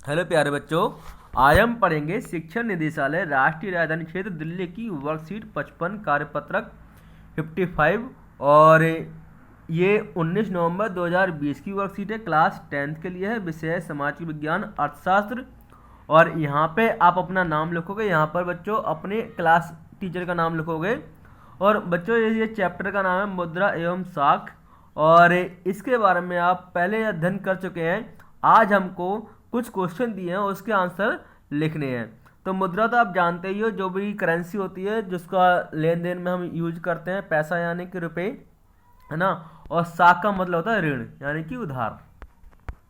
Hello प्यारे बच्चों, आज हम पढ़ेंगे शिक्षण निदेशालय राष्ट्रीय राजधानी क्षेत्र दिल्ली की वर्कशीट 55 कार्यपत्रक 55। और ये 19 नवंबर 2020 की वर्कशीट है। क्लास 10th के लिए है। विषय है सामाजिक विज्ञान अर्थशास्त्र। और यहाँ पे आप अपना नाम लिखोगे। यहाँ पर बच्चों अपने क्लास टीचर का नाम लिखोगे। और बच्चों ये चैप्टर का नाम है मुद्रा एवं साख, और इसके बारे में आप पहले अध्ययन कर चुके हैं। आज हमको कुछ क्वेश्चन दिए हैं, उसके आंसर लिखने हैं। तो मुद्रा तो आप जानते ही हो, जो भी करेंसी होती है जिसका लेन देन में हम यूज करते हैं, पैसा यानी कि रुपए, है ना। और साख का मतलब होता है ऋण यानी कि उधार।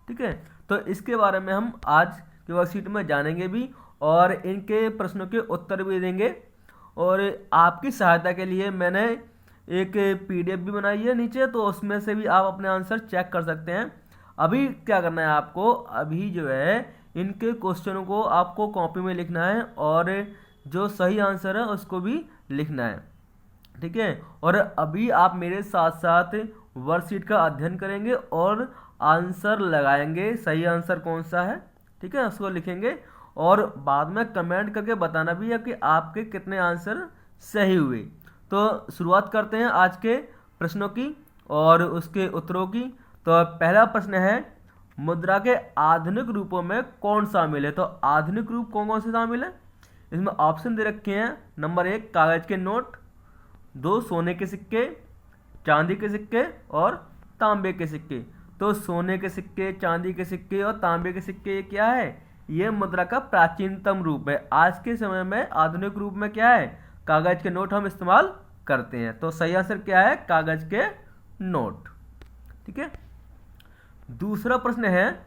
ठीक है, तो इसके बारे में हम आज की वर्कशीट में जानेंगे भी, और इनके प्रश्नों के उत्तर भी देंगे। और आपकी सहायता के लिए मैंने एक पीडीएफ भी बनाई है नीचे, तो उसमें से भी आप अपने आंसर चेक कर सकते हैं। अभी क्या करना है आपको, अभी जो है इनके क्वेश्चनों को आपको कॉपी में लिखना है, और जो सही आंसर है उसको भी लिखना है। ठीक है, और अभी आप मेरे साथ साथ वर्कशीट का अध्ययन करेंगे और आंसर लगाएंगे, सही आंसर कौन सा है। ठीक है, उसको लिखेंगे और बाद में कमेंट करके बताना भी है कि आपके कितने आंसर सही हुए। तो शुरुआत करते हैं आज के प्रश्नों की और उसके उत्तरों की। तो पहला प्रश्न है, मुद्रा के आधुनिक रूपों में कौन शामिल है। तो आधुनिक रूप कौन कौन से शामिल है, इसमें ऑप्शन दे रखे हैं। नंबर 1 कागज के नोट, 2 सोने के सिक्के, चांदी के सिक्के और तांबे के सिक्के। तो सोने के सिक्के, चांदी के सिक्के और तांबे के सिक्के, ये क्या है, ये मुद्रा का प्राचीनतम रूप है। आज के समय में आधुनिक रूप में क्या है, कागज के नोट हम इस्तेमाल करते हैं। तो सही आंसर क्या है, कागज के नोट। ठीक है, दूसरा प्रश्न है,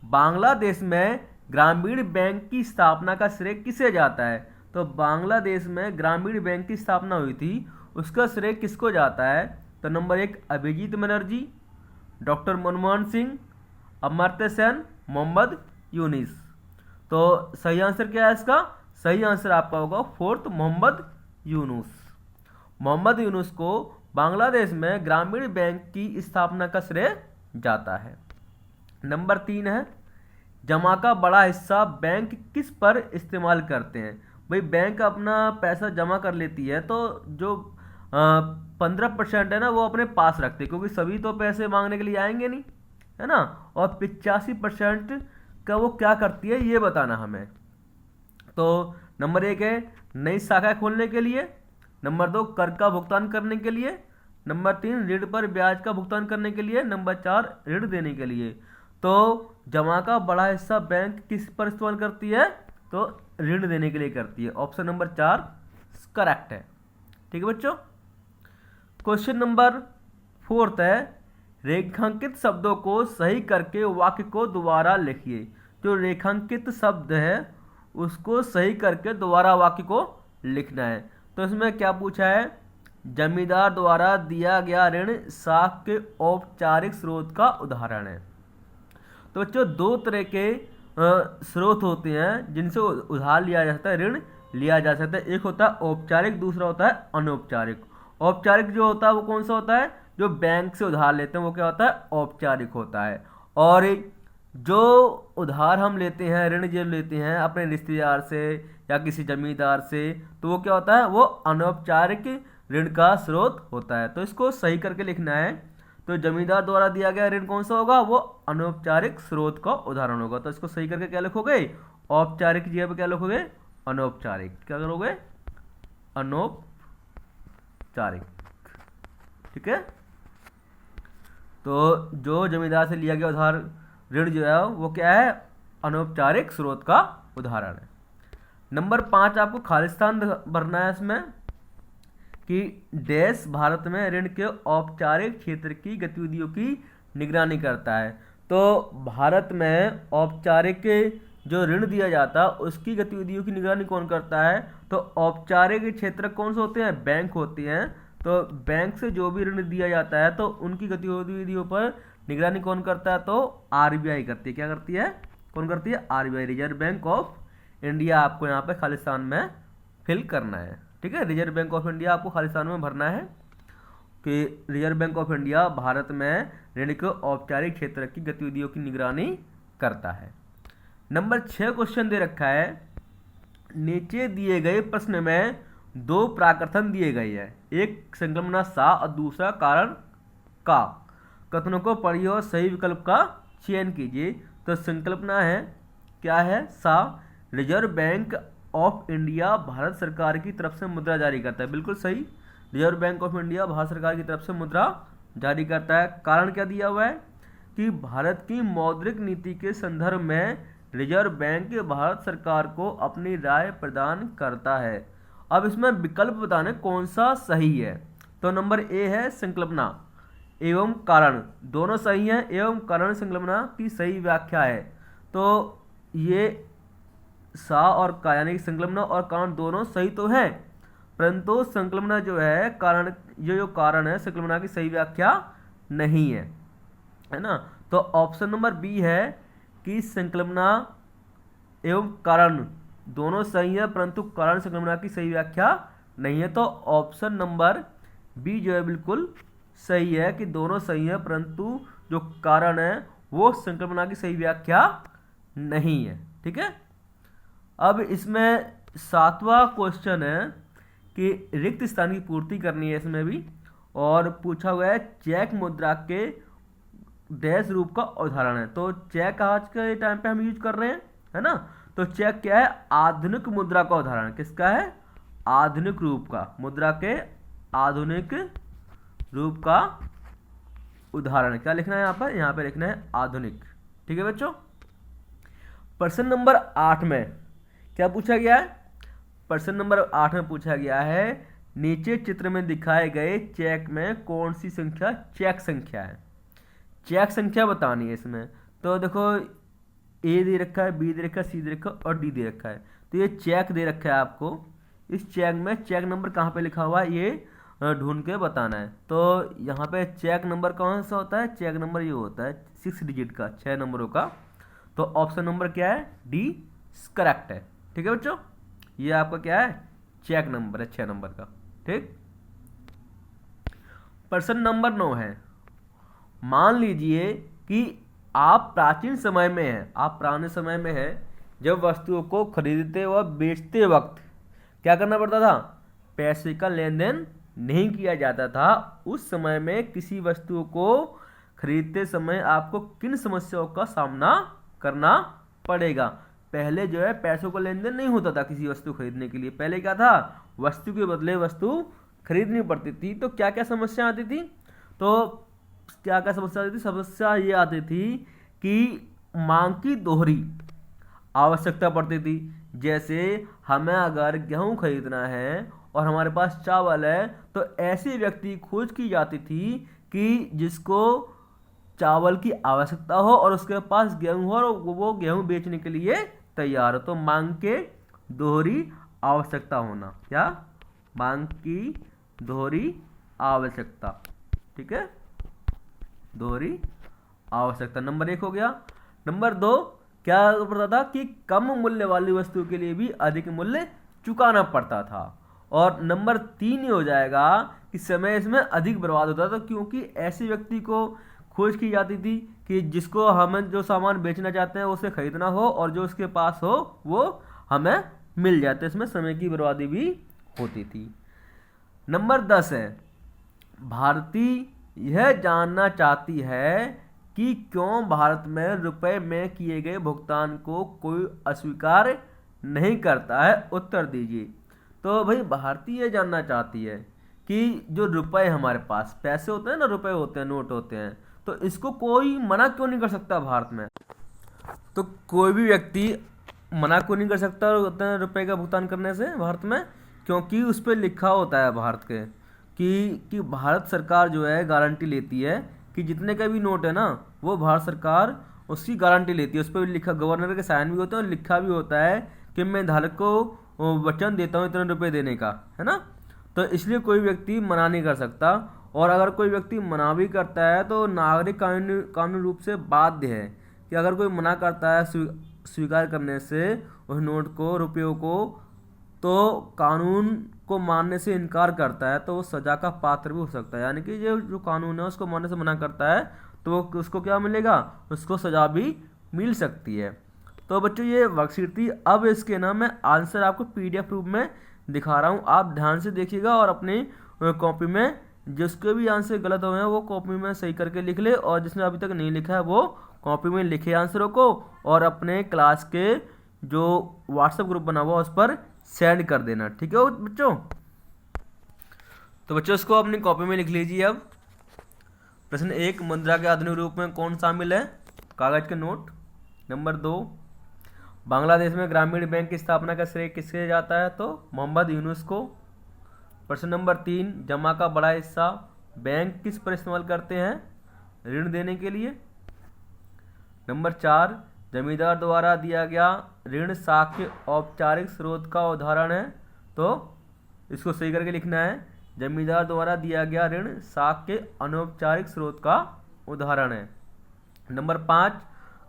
बांग्लादेश में ग्रामीण बैंक की स्थापना का श्रेय किसे जाता है। तो बांग्लादेश में ग्रामीण बैंक की स्थापना हुई थी, उसका श्रेय किसको जाता है। तो नंबर 1 अभिजीत बनर्जी, डॉक्टर मनमोहन सिंह, अमर्त्य सेन, मोहम्मद यूनिस। तो सही आंसर क्या है इसका, सही आंसर आपका होगा 4th मोहम्मद यूनुस। मोहम्मद यूनुस को बांग्लादेश में ग्रामीण बैंक की स्थापना का श्रेय जाता है। नंबर 3 है, जमा का बड़ा हिस्सा बैंक किस पर इस्तेमाल करते हैं। भाई बैंक अपना पैसा जमा कर लेती है, तो जो 15% है ना वो अपने पास रखते हैं, क्योंकि सभी तो पैसे मांगने के लिए आएंगे नहीं, है ना। और 85% का वो क्या करती है ये बताना हमें। तो नंबर 1 है नई शाखा खोलने के लिए, नंबर 2 कर का भुगतान करने के लिए, नंबर 3 ऋण पर ब्याज का भुगतान करने के लिए, नंबर 4 ऋण देने के लिए। तो जमा का बड़ा हिस्सा बैंक किस पर इस्तेमाल करती है, तो ऋण देने के लिए करती है। ऑप्शन नंबर 4 करेक्ट है। ठीक है बच्चों, क्वेश्चन नंबर 4 है, रेखांकित शब्दों को सही करके वाक्य को दोबारा लिखिए। जो रेखांकित शब्द है उसको सही करके दोबारा वाक्य को लिखना है। तो इसमें क्या पूछा है, जमींदार द्वारा दिया गया ऋण साख के औपचारिक स्रोत का उदाहरण है। तो बच्चों 2 तरह के स्रोत होते हैं जिनसे उधार लिया जा सकता है, ऋण लिया जा सकता है। एक होता है औपचारिक, दूसरा होता है अनौपचारिक। औपचारिक जो होता है वो कौन सा होता है, जो बैंक से उधार लेते हैं वो क्या होता है, औपचारिक होता है। और जो उधार हम लेते हैं, ऋण जो लेते हैं अपने रिश्तेदार से या किसी जमींदार से, तो वो क्या होता है, वो अनौपचारिक ऋण का स्रोत होता है। तो इसको सही करके लिखना है। तो जमींदार द्वारा दिया गया ऋण कौन सा होगा, वो अनौपचारिक स्रोत का उदाहरण होगा। तो इसको सही करके क्या लिखोगे, औपचारिक की जगह पे क्या लिखोगे, अनौपचारिक। क्या करोगे, अनौपचारिक। ठीक है, तो जो जमींदार से लिया गया उधार ऋण जो है वो क्या है, अनौपचारिक स्रोत का उदाहरण है। नंबर 5 आपको खालिस्तान भरना है इसमें, कि देश भारत में ऋण के औपचारिक क्षेत्र की गतिविधियों की निगरानी करता है। तो भारत में औपचारिक जो ऋण दिया जाता है उसकी गतिविधियों की निगरानी कौन करता है, तो औपचारिक क्षेत्र कौन से होते हैं, बैंक होते हैं। तो बैंक से जो भी ऋण दिया जाता है तो उनकी गतिविधियों पर निगरानी कौन करता है, तो आरबीआई करती है। क्या करती है, कौन करती है, RBI, reserve bank of India. आपको यहाँ पे खालिस्तान में फिल करना है। ठीक है, रिजर्व बैंक ऑफ इंडिया आपको खालिस्तान में भरना है कि reserve bank of India Bharat में ऋण के औपचारिक क्षेत्र की गतिविधियों की निगरानी करता है। नंबर 6 क्वेश्चन दे रखा है, नीचे दिए गए प्रश्न में दो प्राकथन दिए गए हैं, एक संकल्पना सा और दूसरा कारण का। कथनों को पढ़िए और सही विकल्प का चयन कीजिए। तो संकल्पना है, क्या है, सा, reserve bank of India Bharat सरकार की तरफ से मुद्रा जारी करता है, बिल्कुल सही। Reserve bank of India Bharat सरकार की तरफ से मुद्रा जारी करता है। कारण क्या दिया हुआ है कि भारत की मौद्रिक नीति के संदर्भ में रिजर्व बैंक भारत सरकार को अपनी राय प्रदान करता है। अब इसमें विकल्प बताने कौन सा सही है। तो नंबर ए है संकल्पना एवं कारण, दोनों सही हैं, एवं कारण संकल्पना की सही व्याख्या है। तो ये सा और का यानी कि संकल्पना और कारण दोनों सही तो है, परंतु संकल्पना जो है कारण, ये जो कारण है संकल्पना की सही व्याख्या नहीं है ना। तो ऑप्शन नंबर बी है कि संकल्पना एवं कारण दोनों सही है, परंतु कारण संकल्पना की सही व्याख्या नहीं है। तो ऑप्शन नंबर बी जो है बिल्कुल सही है कि दोनों सही है, परंतु जो कारण है वो संकल्पना की सही व्याख्या नहीं है। ठीक है। अब इसमें 7वां क्वेश्चन है कि रिक्त स्थान की पूर्ति करनी है इसमें भी, और पूछा हुआ है चेक मुद्रा के डैश रूप का उदाहरण है। तो चेक आज के टाइम पे हम यूज कर रहे हैं, है ना। तो चेक क्या है, आधुनिक मुद्रा का उदाहरण। किसका है, आधुनिक रूप का, मुद्रा के आधुनिक रूप का उदाहरण। क्या लिखना है यहाँ पे लिखना है आधुनिक। ठीक है बच्चों। प्रश्न नंबर 8 में क्या पूछा गया है, प्रश्न नंबर 8 में पूछा गया है नीचे चित्र में दिखाए गए चेक में कौन सी संख्या चेक संख्या है। चेक संख्या बतानी है इसमें। तो देखो ए दे रखा है, बी दे रखा है, सी दे रखा है और डी दे रखा है। तो ये चेक दे रखा है आपको, इस चेक में चेक नंबर कहाँ पे लिखा हुआ है ये ढूंढ के बताना है। तो यहाँ पे चेक नंबर कौन सा होता है, चेक नंबर ये होता है 6 डिजिट का, 6 नंबरों का। तो ऑप्शन नंबर क्या है, डी करेक्ट है। ठीक है बच्चों, ये आपका क्या है, चेक नंबर है 6 नंबर का। ठीक। प्रश्न नंबर 9 है, मान लीजिए कि आप प्राचीन समय में हैं, आप पुराने समय में हैं, जब वस्तुओं को खरीदते व बेचते वक्त क्या करना पड़ता था, पैसे का लेन देन नहीं किया जाता था। उस समय में किसी वस्तु को खरीदते समय आपको किन समस्याओं का सामना करना पड़ेगा। पहले जो है पैसों का लेन देन नहीं होता था किसी वस्तु खरीदने के लिए, पहले क्या था, वस्तु के बदले वस्तु खरीदनी पड़ती थी। तो क्या क्या समस्या आती थी, तो क्या क्या समस्या आती थी, समस्या ये आती थी कि मांग की दोहरी आवश्यकता पड़ती थी। जैसे हमें अगर गेहूं खरीदना है और हमारे पास चावल है, तो ऐसे व्यक्ति खोज की जाती थी कि जिसको चावल की आवश्यकता हो और उसके पास गेहूं हो और वो गेहूं बेचने के लिए तैयार हो। तो मांग के दोहरी आवश्यकता होना, क्या, मांग की दोहरी आवश्यकता। ठीक है, दोहरी आवश्यकता नंबर 1 हो गया। नंबर 2 क्या पड़ता था कि कम मूल्य वाली वस्तु के लिए भी अधिक मूल्य चुकाना पड़ता था। और नंबर 3 ये हो जाएगा कि समय इसमें अधिक बर्बाद होता था, क्योंकि ऐसे व्यक्ति को खोज की जाती थी कि जिसको हमें जो सामान बेचना चाहते हैं उसे खरीदना हो और जो उसके पास हो वो हमें मिल जाते, इसमें समय की बर्बादी भी होती थी। नंबर 10 है, भारतीय यह जानना चाहती है कि क्यों भारत में रुपए में किए गए भुगतान को कोई अस्वीकार नहीं करता है। उत्तर दीजिए। तो भाई भारतीय यह जानना चाहती है कि जो रुपए हमारे पास पैसे होते हैं ना, रुपए होते हैं, नोट होते हैं, तो इसको कोई मना क्यों नहीं कर सकता भारत में। तो कोई भी व्यक्ति मना क्यों नहीं कर सकता होते हैं रुपए का भुगतान करने से भारत में, क्योंकि उस पर लिखा होता है भारत के कि भारत सरकार जो है गारंटी लेती है कि जितने का भी नोट है ना वो भारत सरकार उसकी गारंटी लेती है। उस पर लिखा, गवर्नर के साइन भी होते हैं और लिखा भी होता है कि मैं धारक को वचन देता हूँ इतने रुपए देने का, है ना। तो इसलिए कोई व्यक्ति मना नहीं कर सकता। और अगर कोई व्यक्ति मना भी करता है तो नागरिक कानूनी रूप से बाध्य है कि अगर कोई मना करता है स्वीकार करने से उस नोट को, रुपयों को, तो कानून को मानने से इनकार करता है तो वो सजा का पात्र भी हो सकता है। यानी कि ये जो कानून है उसको मानने से मना करता है तो उसको क्या मिलेगा, उसको सजा भी मिल सकती है। तो बच्चों ये वर्कशीट थी। अब इसके ना मैं आंसर आपको PDF रूप में दिखा रहा हूँ, आप ध्यान से देखिएगा और अपनी कॉपी में जिसके भी आंसर गलत हुए हैं वो कॉपी में सही करके लिख ले, और जिसने अभी तक नहीं लिखा है वो कॉपी में लिखे आंसरों को और अपने क्लास के जो व्हाट्सएप ग्रुप बना हुआ उस पर सेंड कर देना, ठीक है बच्चों। तो बच्चों इसको अपनी कॉपी में लिख लीजिए। अब प्रश्न 1, मुद्रा के आधुनिक रूप में कौन शामिल है? कागज के नोट। नंबर 2, बांग्लादेश में ग्रामीण बैंक की स्थापना का श्रेय किसके जाता है? तो मोहम्मद यूनुस को। प्रश्न नंबर 3, जमा का बड़ा हिस्सा बैंक किस पर इस्तेमाल करते हैं? ऋण देने के लिए। नंबर 4, जमींदार द्वारा दिया गया ऋण साख्य औपचारिक स्रोत का उदाहरण है। तो इसको सही करके लिखना है, जमींदार द्वारा दिया गया ऋण साख्य अनौपचारिक स्रोत का उदाहरण है। नंबर 5,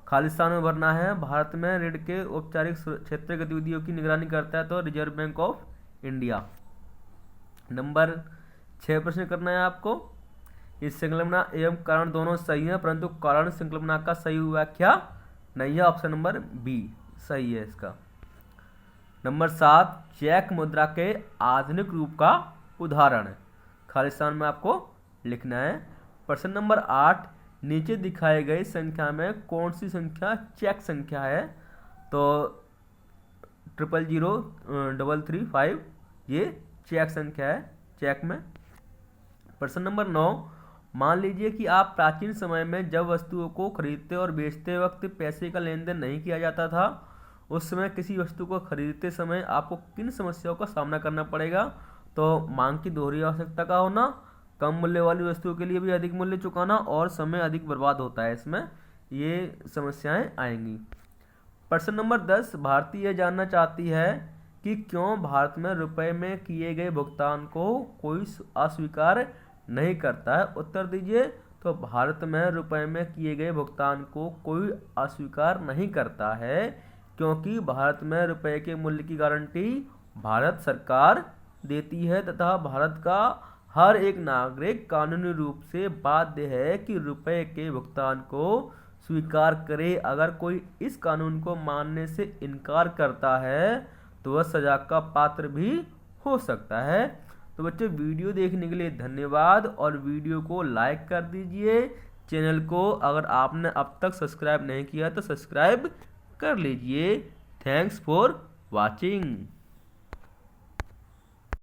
खालिस्तान में भरना है भारत में ऋण के औपचारिक क्षेत्रीय गतिविधियों की निगरानी करता है। तो reserve bank of India. Number 6 प्रश्न करना है आपको, इस संकल्पना एवं कारण दोनों सही है परंतु कारण संकल्पना का सही व्याख्या नहीं है। ऑप्शन नंबर बी सही है इसका। नंबर 7, चेक मुद्रा के आधुनिक रूप का उदाहरण है। खालिस्तान में आपको लिखना है। प्रश्न नंबर 8, नीचे दिखाए गए संख्या में कौन सी संख्या चेक संख्या है? तो 000335 ये चेक संख्या है चेक में। प्रश्न नंबर 9, मान लीजिए कि आप प्राचीन समय में जब वस्तुओं को खरीदते और बेचते वक्त पैसे का लेन देन नहीं किया जाता था, उस समय किसी वस्तु को खरीदते समय आपको किन समस्याओं का सामना करना पड़ेगा? तो मांग की दोहरी आवश्यकता का होना, कम मूल्य वाली वस्तुओं के लिए भी अधिक मूल्य चुकाना और समय अधिक बर्बाद होता है, इसमें ये समस्याएं आएंगी। प्रश्न नंबर 10, भारतीय यह जानना चाहती है कि क्यों भारत में रुपए में किए गए भुगतान को कोई अस्वीकार नहीं करता है? उत्तर दीजिए। तो भारत में रुपए में किए गए भुगतान को कोई अस्वीकार नहीं करता है क्योंकि भारत में रुपए के मूल्य की गारंटी भारत सरकार देती है तथा भारत का हर एक नागरिक कानूनी रूप से बाध्य है कि रुपए के भुगतान को स्वीकार करे। अगर कोई इस कानून को मानने से इनकार करता है तो वह सजा का पात्र भी हो सकता है। तो बच्चों वीडियो देखने के लिए धन्यवाद और वीडियो को लाइक कर दीजिए। चैनल को अगर आपने अब तक सब्सक्राइब नहीं किया तो सब्सक्राइब कर लीजिए। Thanks for watching.